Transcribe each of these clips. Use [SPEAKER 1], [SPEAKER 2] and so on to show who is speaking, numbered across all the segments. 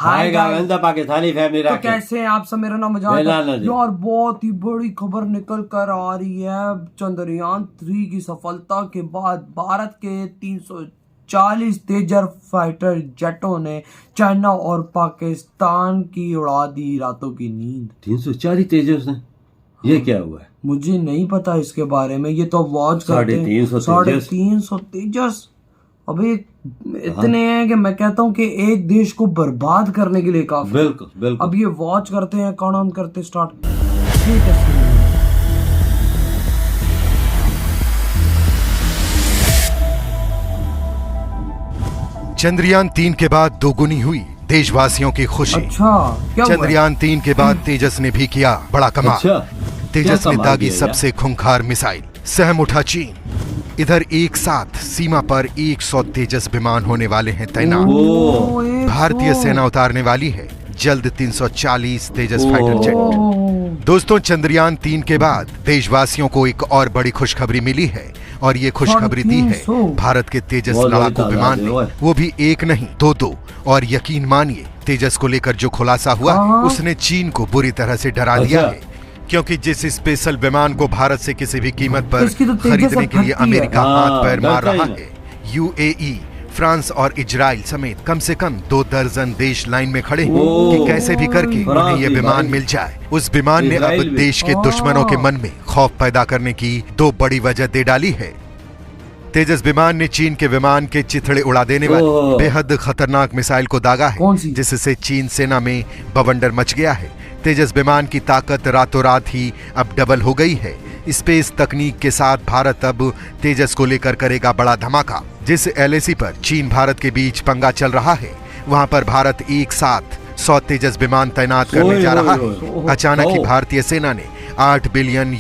[SPEAKER 1] Hi guys, Pakistani family
[SPEAKER 2] तो कैसे हैं आप सब। मेरा नाम मजाक है
[SPEAKER 1] बेलाल जी।
[SPEAKER 2] यार। बहुत ही बड़ी खबर निकल कर आ रही है। चंद्रयान 3 की सफलता के बाद भारत के 340 तेजस फाइटर जेटों ने चाइना और पाकिस्तान की उड़ा दी रातों की नींद।
[SPEAKER 1] 340 तेजस ने, ये क्या हुआ है?
[SPEAKER 2] मुझे नहीं पता इसके बारे में। ये तो वॉच करते हैं 350 तेजस। अभी इतने हैं कि मैं कहता हूँ कि एक देश को बर्बाद करने के लिए काफी।
[SPEAKER 1] बिल्कुल बिल्कुल।
[SPEAKER 2] अब ये वॉच करते हैं, काउंट करते स्टार्ट। ठीक है,
[SPEAKER 3] चंद्रयान 3 के बाद दोगुनी हुई देशवासियों की खुशी।
[SPEAKER 2] अच्छा, क्या हुआ?
[SPEAKER 3] चंद्रयान 3 के बाद तेजस ने भी किया बड़ा कमाल।
[SPEAKER 1] अच्छा,
[SPEAKER 3] तेजस
[SPEAKER 1] क्या
[SPEAKER 3] ने
[SPEAKER 1] कमाल
[SPEAKER 3] दागी
[SPEAKER 1] किया
[SPEAKER 3] सबसे खूंखार मिसाइल, सहम उठा चीन। इधर एक साथ सीमा पर 100 तेजस विमान होने वाले हैं तैनात। भारतीय सेना उतारने वाली है जल्द 340 तेजस फाइटर जेट। दोस्तों, चंद्रयान 3 के बाद देशवासियों को एक और बड़ी खुशखबरी मिली है, और ये खुशखबरी दी है भारत के तेजस लड़ाकू विमान ने। वो भी एक नहीं, दो। और यकीन मानिए, तेजस को लेकर जो खुलासा हुआ है उसने चीन को बुरी तरह से डरा दिया है, क्योंकि जिस स्पेशल विमान को भारत से किसी भी कीमत पर खरीदने के लिए अमेरिका हाथ पैर मार रहा है, यूएई, फ्रांस और इजराइल समेत कम से कम 2 दर्जन देश लाइन में खड़े हैं कि कैसे भी करके उन्हें ये विमान मिल जाए। उस विमान ने अब देश के दुश्मनों के मन में खौफ पैदा करने की 2 बड़ी वजह दे डाली है। तेजस विमान ने चीन के विमान के चिथड़े उड़ा देने वाली बेहद खतरनाक मिसाइल को दागा है, जिससे चीन सेना में बवंडर मच गया है। तेजस विमान की ताकत रातों रात ही अब डबल हो गई है। स्पेस तकनीक के साथ भारत अब तेजस को लेकर करेगा बड़ा धमाका। जिस LAC पर चीन भारत के बीच पंगा चल रहा है, वहां पर भारत एक साथ 100 तेजस विमान तैनात करने जा रहा है। अचानक ही भारतीय सेना ने $8 बिलियन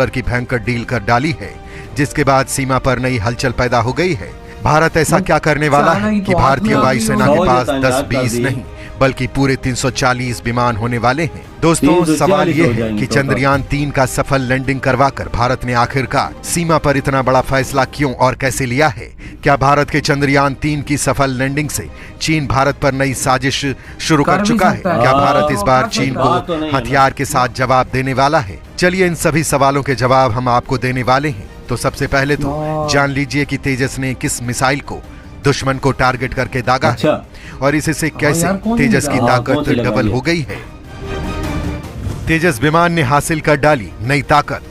[SPEAKER 3] की भयंकर डील कर डाली है, जिसके बाद सीमा पर नई हलचल पैदा हो गई है। भारत ऐसा क्या करने वाला है कि भारतीय वायुसेना के पास 10-20 नहीं बल्कि पूरे 340 विमान होने वाले हैं। दोस्तों, सवाल ये है कि चंद्रयान 3 का सफल लैंडिंग करवाकर भारत ने आखिरकार सीमा पर इतना बड़ा फैसला क्यों और कैसे लिया है? क्या भारत के चंद्रयान 3 की सफल लैंडिंग से चीन भारत पर नई साजिश शुरू कर चुका है? क्या भारत इस बार चीन को हथियार के साथ जवाब देने वाला है? चलिए, इन सभी सवालों के जवाब हम आपको देने वाले हैं। तो सबसे पहले तो जान लीजिए कि तेजस ने किस मिसाइल को दुश्मन को टारगेट करके दागा है और इससे कैसे तेजस की ताकत डबल हो गई है। तेजस विमान ने हासिल कर डाली नई ताकत,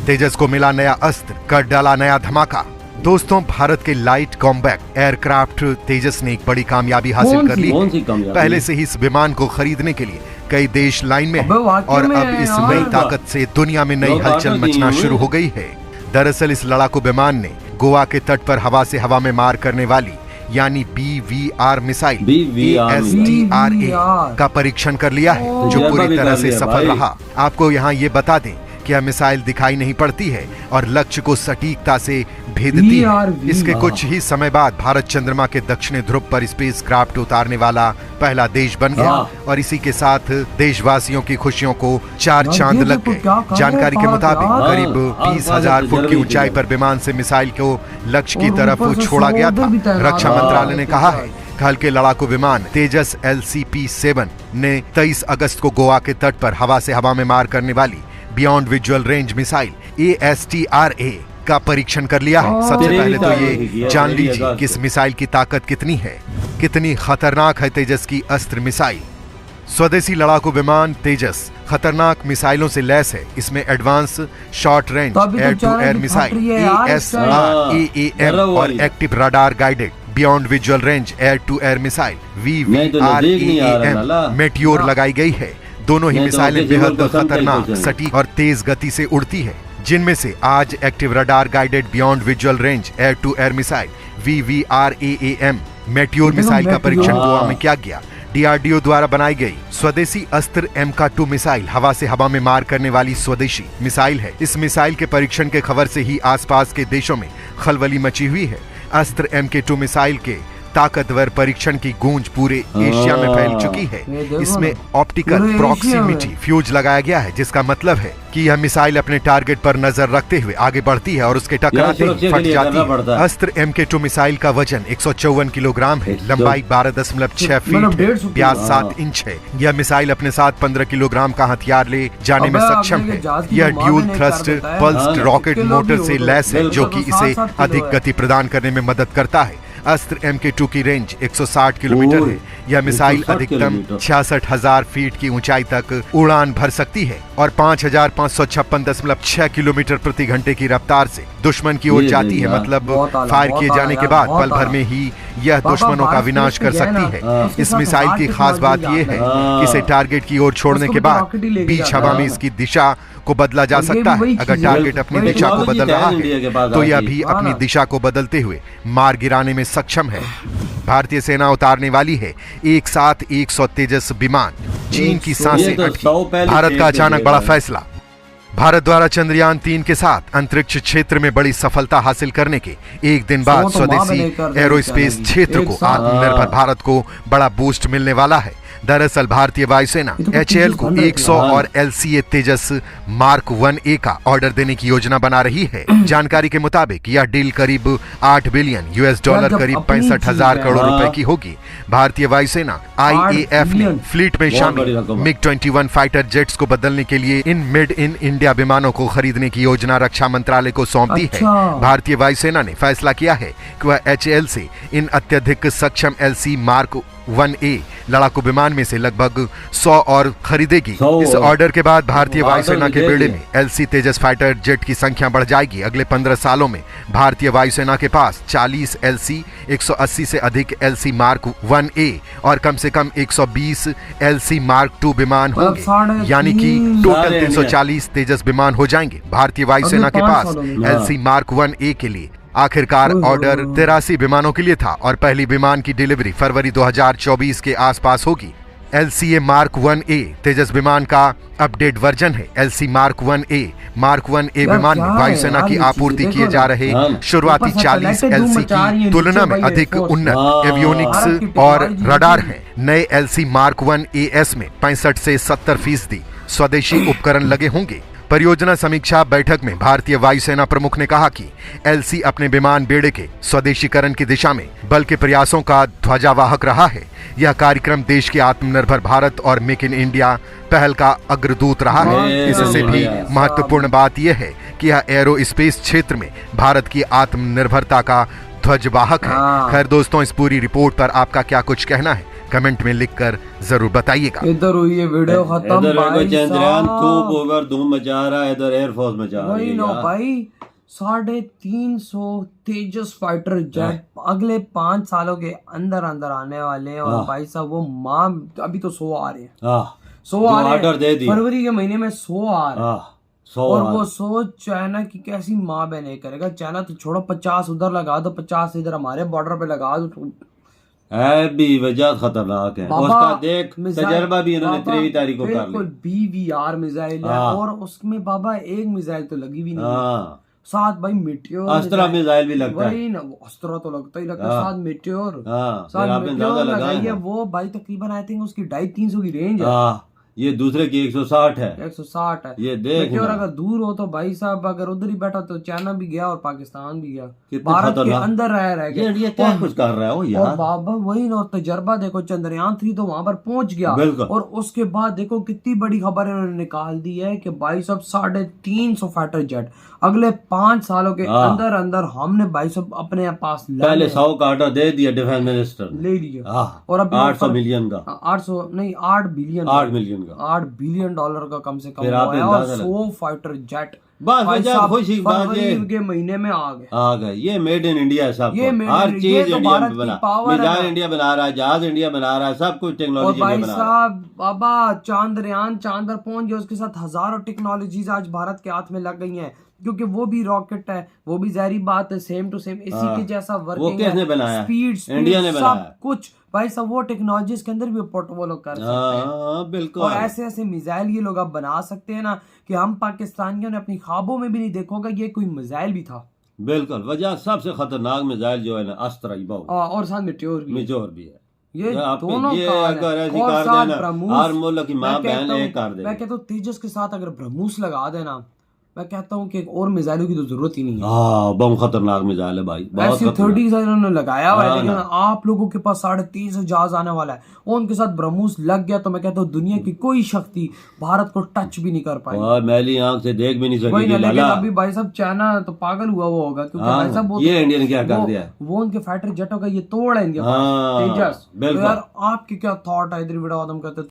[SPEAKER 3] तेजस को मिला नया अस्त्र, कर डाला नया धमाका। दोस्तों, भारत के लाइट कॉम्बैट एयरक्राफ्ट तेजस ने एक बड़ी कामयाबी हासिल कर ली है। पहले से ही इस विमान को खरीदने के लिए कई देश लाइन में हैं और अब इस नई ताकत से दुनिया में नई हलचल मचना शुरू हो गई है। दरअसल इस लड़ाकू विमान ने गोवा के तट पर हवा से हवा में मार करने वाली यानी BVR मिसाइल ASTRA का परीक्षण कर लिया है, जो पूरी तरह से सफल रहा। आपको यहाँ ये बता दें कि यह मिसाइल दिखाई नहीं पड़ती है और लक्ष्य को सटीकता से भेदती है। इसके कुछ ही समय बाद भारत चंद्रमा के दक्षिणी ध्रुव पर स्पेस क्राफ्ट उतारने वाला पहला देश बन गया और इसी के साथ देशवासियों की खुशियों को 4 चांद लग गए। जानकारी के मुताबिक करीब 20,000 फुट की ऊंचाई पर विमान से मिसाइल को लक्ष्य की तरफ छोड़ा गया था। रक्षा मंत्रालय ने कहा है कि हल्के लड़ाकू विमान तेजस LCP-7 ने 23 अगस्त को गोवा के तट पर हवा से हवा में मार करने वाली beyond visual range missile ASTRA का परीक्षण कर लिया है। सबसे पहले तो ये जान लीजिए कि इस मिसाइल की ताकत कितनी है, कितनी खतरनाक है तेजस की अस्त्र मिसाइल। स्वदेशी लड़ाकू विमान तेजस खतरनाक मिसाइलों से लैस है। इसमें advance short range air to air missile ASRAAM और active radar guided beyond visual range air to air missile VVRAAM meteor लगाई गई है। दोनों ही मिसाइलें बेहद खतरनाक, सटीक और तेज गति से उड़ती है, जिनमें से आज active radar guided beyond visual range air to air missile VVRAAM meteor missile का परीक्षण गोवा में किया गया। DRDO द्वारा बनाई गई स्वदेशी अस्त्र MK2 मिसाइल हवा से हवा में मार करने वाली स्वदेशी मिसाइल है। इस मिसाइल के परीक्षण के खबर से ही आसपास के देशों में खलबली मची हुई है। अस्त्र MK2 मिसाइल के ताकतवर परीक्षण की गूंज पूरे एशिया में फैल चुकी है।
[SPEAKER 2] ये देखो
[SPEAKER 3] इसमें
[SPEAKER 2] ना,
[SPEAKER 3] ऑप्टिकल
[SPEAKER 2] पूरे
[SPEAKER 3] प्रॉक्सिमिटी
[SPEAKER 2] एशिया
[SPEAKER 3] फ्यूज लगाया गया है, जिसका मतलब है कि यह मिसाइल अपने टारगेट पर नजर रखते हुए आगे बढ़ती है और उसके टकराते
[SPEAKER 1] सुरक्षा
[SPEAKER 3] ही
[SPEAKER 1] के
[SPEAKER 3] फट
[SPEAKER 1] लिए
[SPEAKER 3] जाती
[SPEAKER 1] करना
[SPEAKER 3] है।
[SPEAKER 1] पड़ता है।
[SPEAKER 3] अस्त्र MK2 मिसाइल का वजन 154 किलोग्राम है,
[SPEAKER 1] तो-
[SPEAKER 3] लंबाई 12.6 फीट
[SPEAKER 2] मतलब
[SPEAKER 3] है,
[SPEAKER 2] 150
[SPEAKER 3] व्यास
[SPEAKER 1] हाँ।
[SPEAKER 3] 7 इंच है। यह मिसाइल अपने साथ 15 किलोग्राम का हथियार ले जाने में
[SPEAKER 2] अबे,
[SPEAKER 3] सक्षम
[SPEAKER 2] आपने
[SPEAKER 3] है।
[SPEAKER 2] ये जहाज की
[SPEAKER 3] यह
[SPEAKER 2] तो मार
[SPEAKER 3] ड्यूल
[SPEAKER 2] भी नहीं
[SPEAKER 3] थ्रस्ट
[SPEAKER 2] कर देता है।
[SPEAKER 3] पल्स्ड
[SPEAKER 1] हाँ।
[SPEAKER 3] रॉकेट
[SPEAKER 2] किलो
[SPEAKER 3] मोटर
[SPEAKER 2] भी
[SPEAKER 3] से
[SPEAKER 2] हो तो
[SPEAKER 3] लैस है, जो
[SPEAKER 2] बिल्कुल
[SPEAKER 3] कि
[SPEAKER 2] तो
[SPEAKER 3] इसे
[SPEAKER 2] 7-7 किलो
[SPEAKER 3] अधिक
[SPEAKER 2] है।
[SPEAKER 3] गति प्रदान करने में मदद करता है। अस्त्र MK2 की रेंज 160 किलोमीटर है। यह मिसाइल
[SPEAKER 1] 160
[SPEAKER 3] अधिकतम
[SPEAKER 1] किलोमीटर।
[SPEAKER 3] 66,000 फीट की ऊंचाई तक उड़ान भर सकती है और 5,556.6 किलोमीटर प्रति घंटे की रफ्तार से दुश्मन की ओर
[SPEAKER 1] ये
[SPEAKER 3] जाती है।
[SPEAKER 1] यार,
[SPEAKER 3] मतलब
[SPEAKER 2] बहुत आला,
[SPEAKER 3] फायर
[SPEAKER 2] बहुत
[SPEAKER 3] किए
[SPEAKER 2] आला
[SPEAKER 3] जाने के
[SPEAKER 2] यार,
[SPEAKER 3] बाद
[SPEAKER 2] बहुत
[SPEAKER 3] पल भर
[SPEAKER 2] आला।
[SPEAKER 3] में ही यह
[SPEAKER 2] बाबा,
[SPEAKER 3] दुश्मनों का
[SPEAKER 2] बारिश
[SPEAKER 3] विनाश कर
[SPEAKER 2] पे गया
[SPEAKER 3] सकती
[SPEAKER 2] ना,
[SPEAKER 3] है।
[SPEAKER 2] उसके
[SPEAKER 3] इस
[SPEAKER 2] साथ
[SPEAKER 3] मिसाइल
[SPEAKER 2] हाथ
[SPEAKER 3] की
[SPEAKER 2] की
[SPEAKER 3] खास बात
[SPEAKER 2] टेक्नोलॉजी
[SPEAKER 3] यह है
[SPEAKER 1] हाँ।
[SPEAKER 3] कि इसे टारगेट की ओर छोड़ने
[SPEAKER 2] उसको
[SPEAKER 3] के
[SPEAKER 2] भी तो
[SPEAKER 3] बाद
[SPEAKER 2] रॉकेट ही लेके
[SPEAKER 3] बीच
[SPEAKER 2] जाता
[SPEAKER 3] हवा
[SPEAKER 2] है।
[SPEAKER 3] में इसकी दिशा को बदला जा
[SPEAKER 2] और ये
[SPEAKER 3] सकता
[SPEAKER 2] भी वही
[SPEAKER 3] है। अगर
[SPEAKER 2] चीज़ है।
[SPEAKER 3] टारगेट अपनी
[SPEAKER 2] वही
[SPEAKER 3] दिशा को
[SPEAKER 1] टेक्नोलॉजी
[SPEAKER 3] बदल
[SPEAKER 1] है
[SPEAKER 3] रहा
[SPEAKER 1] इंडिया के
[SPEAKER 3] है
[SPEAKER 1] पास
[SPEAKER 3] तो यह
[SPEAKER 1] आज
[SPEAKER 3] भी
[SPEAKER 2] हाँ
[SPEAKER 3] अपनी
[SPEAKER 2] ना।
[SPEAKER 3] दिशा को बदलते हुए मार गिराने में सक्षम है। भारतीय सेना उतारने वाली है एक साथ 100 तेजस विमान। चीन की
[SPEAKER 2] 100
[SPEAKER 3] सांसें
[SPEAKER 1] ये तो
[SPEAKER 3] अटकी।
[SPEAKER 1] 100 पहले
[SPEAKER 3] भारत
[SPEAKER 1] फेंक
[SPEAKER 3] का अचानक
[SPEAKER 1] दिएगा।
[SPEAKER 3] बड़ा फैसला। भारत द्वारा चंद्रयान 3 के साथ अंतरिक्ष क्षेत्र में बड़ी सफलता हासिल करने के एक दिन बाद
[SPEAKER 2] तो माँ बने
[SPEAKER 3] स्वदेशी
[SPEAKER 2] कर देंगे
[SPEAKER 3] एरोस्पेस
[SPEAKER 2] चैनल की।
[SPEAKER 3] क्षेत्र
[SPEAKER 2] एक
[SPEAKER 3] को
[SPEAKER 2] साथ।
[SPEAKER 3] आत्मनिर्भर भारत को बड़ा बूस्ट मिलने वाला है। दरअसल भारतीय वायुसेना
[SPEAKER 2] ये तो
[SPEAKER 3] HAL को
[SPEAKER 2] 25
[SPEAKER 3] 100 और LCA तेजस मार्क 1A का ऑर्डर देने की योजना बना रही है। जानकारी के मुताबिक यह डील करीब $8 बिलियन
[SPEAKER 2] जब
[SPEAKER 3] करीब
[SPEAKER 2] अपनी
[SPEAKER 3] 65,000
[SPEAKER 2] चीज है।
[SPEAKER 3] करोड़
[SPEAKER 1] हाँ।
[SPEAKER 3] रुपए की होगी। भारतीय वायुसेना IAF ने
[SPEAKER 2] बिलियन।
[SPEAKER 3] फ्लीट में
[SPEAKER 1] बहुत बड़ी
[SPEAKER 3] शामिल
[SPEAKER 1] रकम है।
[SPEAKER 3] MiG-21 फाइटर जेट्स को बदलने के लिए इन मेड इन इंडिया विमानों को खरीदने की योजना रक्षा मंत्रालय को सौंप दी है।
[SPEAKER 2] अच्छा।
[SPEAKER 3] भारतीय वायुसेना ने फैसला किया है कि वह HAL से इन अत्यधिक सक्षम LC मार्क 1A लड़ाकू विमान में से लगभग 100 और खरीदेगी।
[SPEAKER 1] 100
[SPEAKER 3] इस ऑर्डर के बाद भारतीय
[SPEAKER 1] ऑर्डर
[SPEAKER 3] वायुसेना के
[SPEAKER 1] दे
[SPEAKER 3] बेड़े
[SPEAKER 1] दिया।
[SPEAKER 3] में LC तेजस फाइटर जेट की संख्या बढ़ जाएगी। अगले 15 सालों में भारतीय वायुसेना के पास 40 LC, 180 से अधिक LC मार्क 1A और कम से कम 120 LC मार्क 2 विमान
[SPEAKER 2] मतलब
[SPEAKER 3] होंगे,
[SPEAKER 2] 3.5
[SPEAKER 3] यानी कि टोटल
[SPEAKER 1] सारे
[SPEAKER 3] 340 तेजस विमान हो जाएंगे भारतीय वायुसेना के
[SPEAKER 2] 5
[SPEAKER 3] पास
[SPEAKER 2] सालों में।
[SPEAKER 3] LC मार्क 1A के लिए। आखिरकार
[SPEAKER 2] ओह।
[SPEAKER 3] ऑर्डर 83 विमानों के लिए था और पहली विमान की डिलीवरी फरवरी 2024 के आसपास होगी। LCA मार्क 1A तेजस विमान का अपडेट वर्जन है। LC mark 1A mark 1A
[SPEAKER 2] यार
[SPEAKER 3] विमान में
[SPEAKER 2] क्या है
[SPEAKER 3] वायुसेना
[SPEAKER 2] यार
[SPEAKER 3] की
[SPEAKER 2] ये
[SPEAKER 3] आपूर्ति
[SPEAKER 2] चीजें,
[SPEAKER 3] किए
[SPEAKER 2] देखो
[SPEAKER 3] जा
[SPEAKER 2] ना।
[SPEAKER 3] रहे
[SPEAKER 1] हाँ।
[SPEAKER 3] शुरुआती
[SPEAKER 2] ऊपर से
[SPEAKER 3] 40
[SPEAKER 2] चलाते धूम
[SPEAKER 3] LC
[SPEAKER 2] मचा रही
[SPEAKER 3] की
[SPEAKER 2] है,
[SPEAKER 3] तुलना
[SPEAKER 2] नीचे
[SPEAKER 3] में
[SPEAKER 2] भाई
[SPEAKER 3] अधिक
[SPEAKER 2] एयरफोर्स।
[SPEAKER 3] उन्नत
[SPEAKER 1] हाँ।
[SPEAKER 3] एवियोनिक्स
[SPEAKER 2] भारत की
[SPEAKER 3] और
[SPEAKER 2] टेक्नोलॉजी
[SPEAKER 3] रडार
[SPEAKER 2] नीचे
[SPEAKER 3] हैं। नए LC मार्क 1AS में 65 से 70% स्वदेशी उपकरण लगे होंगे। परियोजना समीक्षा बैठक में भारतीय वायुसेना प्रमुख ने कहा कि LC अपने विमान बेड़े के स्वदेशीकरण की दिशा में बल के प्रयासों का ध्वजावाहक रहा है। यह कार्यक्रम देश के आत्मनिर्भर भारत और मेक इन इंडिया पहल का अग्रदूत रहा है। इससे भी महत्वपूर्ण बात यह है कि यह एरो स्पेस क्षेत्र में भारत की आत्मनिर्भरता का ध्वजवाहक है।
[SPEAKER 2] हाँ।
[SPEAKER 3] खैर दोस्तों, इस पूरी रिपोर्ट पर आपका क्या कुछ कहना है कमेंट में लिखकर जरूर बताइएगा।
[SPEAKER 2] इधर हुई ये वीडियो खत्म
[SPEAKER 1] इधर देखो
[SPEAKER 2] भाई
[SPEAKER 1] चंद्रयान
[SPEAKER 2] साहब।
[SPEAKER 1] खूब ओवर धूम मचा रहा है, इधर एयरफोर्स मचा रही
[SPEAKER 2] वही
[SPEAKER 1] है
[SPEAKER 2] नो
[SPEAKER 1] यार।
[SPEAKER 2] भाई 350 तेजस फाइटर जेट अगले 5 सालों के अंदर अंदर आने वाले हैं। और
[SPEAKER 1] हाँ।
[SPEAKER 2] भाई साहब वो माँ अभी तो 100 आ रहे हैं,
[SPEAKER 1] हाँ,
[SPEAKER 2] 100
[SPEAKER 1] जो
[SPEAKER 2] आ रहे
[SPEAKER 1] ऑर्डर दे
[SPEAKER 2] हैं
[SPEAKER 1] दिया।
[SPEAKER 2] फरवरी के महीने में 100 आ रहे हैं।
[SPEAKER 1] हाँ, 100
[SPEAKER 2] और
[SPEAKER 1] आ-
[SPEAKER 2] वो 100 चाइना की कैसी माँ बहन नहीं करेगा। चाइना तो छोड़ो, 50 उधर लगा दो, 50 इधर हमारे बॉर्डर पे लगा दो।
[SPEAKER 1] है भी वजह खतरनाक है।
[SPEAKER 2] बाबा,
[SPEAKER 1] उसका देख
[SPEAKER 2] मिसाइल-
[SPEAKER 1] तजर्बा भी इन्होंने
[SPEAKER 2] बाबा,
[SPEAKER 1] 23 तारीख को कर
[SPEAKER 2] बिल्कुल
[SPEAKER 1] लिया।
[SPEAKER 2] BVR मिसाइल है
[SPEAKER 1] हाँ।
[SPEAKER 2] और उसमें बाबा एक मिसाइल तो लगी भी नहीं है।
[SPEAKER 1] हाँ,
[SPEAKER 2] साथ भाई मिट्योर
[SPEAKER 1] अस्त्रा मिसाइल भी लगता है।
[SPEAKER 2] वही ना, वो अस्त्रा तो लगता ही लगता है।
[SPEAKER 1] हाँ।
[SPEAKER 2] साथ मिट्योर,
[SPEAKER 1] हाँ, फिर
[SPEAKER 2] साथ
[SPEAKER 1] आपने
[SPEAKER 2] मिट्योर
[SPEAKER 1] अंदाजा लगाया
[SPEAKER 2] लगाई है।
[SPEAKER 1] ना।
[SPEAKER 2] वो भाई तकरीबन आई थिंक उसकी 250-300 की रेंज है।
[SPEAKER 1] हाँ, ये दूसरे की 160 है।
[SPEAKER 2] 160 है।
[SPEAKER 1] ये देख
[SPEAKER 2] मिट्योर
[SPEAKER 1] ना।
[SPEAKER 2] अगर दूर हो तो भाई साहब अगर उधर ही बैठा तो चाइना भी गया और पाकिस्तान भी गया।
[SPEAKER 1] कितना
[SPEAKER 2] भारत के
[SPEAKER 1] खतरनाक।
[SPEAKER 2] अंदर रह
[SPEAKER 1] ये
[SPEAKER 2] गया।
[SPEAKER 1] इंडिया क्या कुछ कर रहा है वो
[SPEAKER 2] और
[SPEAKER 1] यार।
[SPEAKER 2] बाबा वही ना, तजर्बा देखो, चंद्रयान 3 तो वहां पर पहुंच गया।
[SPEAKER 1] बिल्कुल।
[SPEAKER 2] और उसके बाद देखो कितनी बड़ी खबर इन्होंने निकाल दी है कि भाई साहब 350 फाइटर जेट अगले 5 सालों के
[SPEAKER 1] हाँ।
[SPEAKER 2] अंदर अंदर हमने भाई साहब अपने पास
[SPEAKER 1] पहले 100 का ऑर्डर दे दिया डिफेंस मिनिस्टर ने।
[SPEAKER 2] ले लिया।
[SPEAKER 1] हाँ,
[SPEAKER 2] और अभी
[SPEAKER 1] 800 मिलियन का,
[SPEAKER 2] 800 नहीं 8 बिलियन
[SPEAKER 1] 8 मिलियन का।
[SPEAKER 2] 8 बिलियन डॉलर का कम से कम
[SPEAKER 1] फिर
[SPEAKER 2] हुआ
[SPEAKER 1] आपने
[SPEAKER 2] है। और
[SPEAKER 1] अंदाजा
[SPEAKER 2] 100 फाइटर जेट
[SPEAKER 1] बस
[SPEAKER 2] भाई
[SPEAKER 1] वजह
[SPEAKER 2] साहब
[SPEAKER 1] खुशी की बात
[SPEAKER 2] फरवरी
[SPEAKER 1] ये
[SPEAKER 2] के महीने में आ गए।
[SPEAKER 1] आ गए। ये मेड इन इंडिया है सब
[SPEAKER 2] ये
[SPEAKER 1] कुछ।
[SPEAKER 2] made
[SPEAKER 1] हर
[SPEAKER 2] in- ये
[SPEAKER 1] चीज
[SPEAKER 2] तो
[SPEAKER 1] इंडिया
[SPEAKER 2] भारत
[SPEAKER 1] में
[SPEAKER 2] की
[SPEAKER 1] बना,
[SPEAKER 2] power है
[SPEAKER 1] मिसाइल
[SPEAKER 2] ना।
[SPEAKER 1] इंडिया बना रहा है, जहाज इंडिया बना रहा है, सब कुछ
[SPEAKER 2] और
[SPEAKER 1] टेक्नोलॉजी
[SPEAKER 2] भाई
[SPEAKER 1] इंडिया बना रहा है।
[SPEAKER 2] साहब बाबा चांद्रयान चांद पर पहुंच गया, उसके साथ हजारों टेक्नोलॉजीज आज भारत के हाथ में लग गई हैं। क्योंकि वो भी रॉकेट है, वो भी जारी बात है सेम टू सेम इसी
[SPEAKER 1] हाँ।
[SPEAKER 2] के जैसा
[SPEAKER 1] वो
[SPEAKER 2] वर्किंग
[SPEAKER 1] किसने बनाया?
[SPEAKER 2] स्पीड
[SPEAKER 1] इंडिया ने बनाया।
[SPEAKER 2] सब कुछ भाई साहब वो टेक्नोलॉजीज के अंदर भी वो लोग कर सकते हैं।
[SPEAKER 1] हाँ, बिल्कुल।
[SPEAKER 2] और ऐसे ऐसे मिसाइल ये लोग अब बना सकते हैं ना कि हम पाकिस्तानियों ने अपनी ख्वाबों में भी नहीं देखा होगा ये कोई मिसाइल भी था।
[SPEAKER 1] बिल्कुल वजह सबसे खतरनाक मिसाइल जो है ना अस्त्र ही बहुत
[SPEAKER 2] और साथ मेट्योर भी है।
[SPEAKER 1] मेजोर भी है।
[SPEAKER 2] ये
[SPEAKER 1] आप
[SPEAKER 2] दोनों
[SPEAKER 1] ये
[SPEAKER 2] कार
[SPEAKER 1] अगर
[SPEAKER 2] है।
[SPEAKER 1] ऐसी
[SPEAKER 2] और
[SPEAKER 1] कर
[SPEAKER 2] साथ
[SPEAKER 1] देना
[SPEAKER 2] ब्रह्मोस,
[SPEAKER 1] हर मुल्क की माँ
[SPEAKER 2] मैं
[SPEAKER 1] बहन
[SPEAKER 2] कहता
[SPEAKER 1] एक कर
[SPEAKER 2] हूँ,
[SPEAKER 1] दे।
[SPEAKER 2] मैं कहता हूँ तेजस के साथ अगर ब्रह्मोस लगा देना, मैं कहता हूँ कि एक और मिसाइलों की तो जरूरत ही नहीं है।
[SPEAKER 1] हाँ बहुत खतरनाक मिसाइल है भाई, बहुत
[SPEAKER 2] ऐसी
[SPEAKER 1] खतरनाक।
[SPEAKER 2] 30 इन्होंने लगाया हुआ है,
[SPEAKER 1] हाँ
[SPEAKER 2] लेकिन
[SPEAKER 1] ना।
[SPEAKER 2] आप लोगों के पास 350 जहाज आने वाला है और उनके साथ ब्रह्मोस लग गया तो मैं कहता हूँ दुनिया की कोई शक्ति भारत को टच भी नहीं कर पाएगी।
[SPEAKER 1] और मैली आंख से देख भी नहीं
[SPEAKER 2] वही
[SPEAKER 1] सकेगी
[SPEAKER 2] ना, लेकिन
[SPEAKER 1] लाला।
[SPEAKER 2] अभी भाई साहब चाइना तो पागल हुआ वो होगा, क्योंकि
[SPEAKER 1] हाँ,
[SPEAKER 2] भाई साहब वो
[SPEAKER 1] ये इंडियन क्या कर
[SPEAKER 2] वो-
[SPEAKER 1] दिया।
[SPEAKER 2] वो उनके फाइटर जेटों का ये तोड़ है इनके पास
[SPEAKER 1] हाँ,
[SPEAKER 2] तेजस। तो
[SPEAKER 1] बिल्कुल।
[SPEAKER 2] यार आपके क्या थॉट है इधर वीडियो खत्म करते